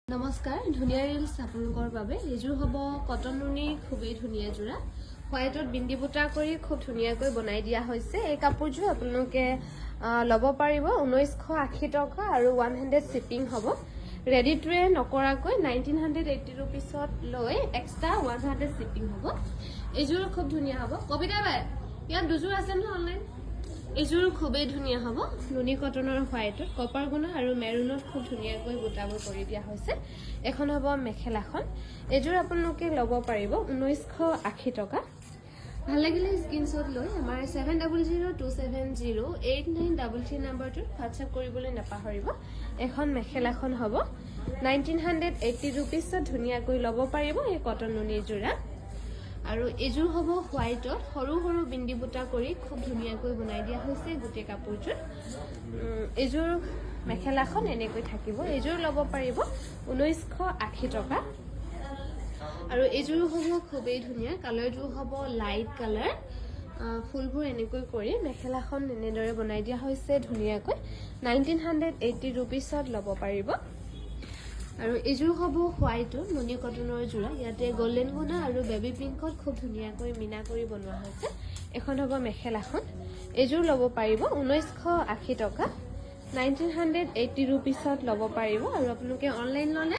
নমস্কাৰ ধুনিয়া ৰিলস আপোনালোকৰ বাবে এযোৰ হ'ব কটন নুনি খুবেই ধুনিয়া জোৰা হোৱাইটত বিন্দি বুটা কৰি খুব ধুনিয়াকৈ বনাই দিয়া হৈছে এই কাপোৰযোৰ আপোনালোকে ল'ব পাৰিব 1980 টকা আৰু 100 শিপিং হ'ব ৰেডি টু ৱে নকৰাকৈ 1980 रुपीसত লৈ এক্সট্ৰা 100 শিপিং হ'ব এযোৰ খুব ধুনিয়া হ'ব কবিতা বাই ইয়াত দুযোৰ আছে ন অনলাইন এযোৰ খুবেই ধুনিয়া হ'ব নুনি কটনৰ হোৱাইটত কপাৰ গুণা আৰু মেৰুনত খুব ধুনিয়াকৈ বুটাবোৰ কৰি দিয়া হৈছে এখন হ'ব মেখেলাখন এযোৰ আপোনালোকে ল'ব পাৰিব 1980 টকা ভাল লাগিলে স্ক্ৰিনশ্বট লৈ আমাৰ 7002708933 নম্বৰটোত হোৱাটছআপ কৰিবলৈ নাপাহৰিব এখন মেখেলাখন হ'ব 1980 रुपीसত ধুনিয়াকৈ ল'ব পাৰিব এই কটন নুনি জোৰা আৰু এযোৰ হ'ব হোৱাইটত সৰু সৰু বিন্দি বুটা কৰি খুব ধুনিয়াকৈ বনাই দিয়া হৈছে গুটে কাপোৰযোৰ এযোৰ মেখেলাখন এনেকৈ থাকিব এযোৰ ল'ব পাৰিব 1980 টকা আৰু এযোৰ হ'ব খুবেই ধুনিয়া কালাৰযোৰ হ'ব লাইট কালাৰ ফুলবোৰ এনেকৈ কৰি মেখেলাখন এনেদৰে বনাই দিয়া হৈছে ধুনিয়াকৈ 1980 रुपीसত ল'ব পাৰিব আৰু এযোৰ হ'ব হোৱাইটত নুনি কটনৰ জোৰা ইয়াতে গোল্ডেন গুণা আৰু বেবি পিংকত খুব ধুনিয়াকৈ মিনা কৰি বনোৱা হৈছে এখন হ'ব মেখেলাখন এযোৰ ল'ব পাৰিব 1980 টকা 1980 रुपीसত ল'ব পাৰিব আৰু আপোনালোকে অনলাইন ল'লে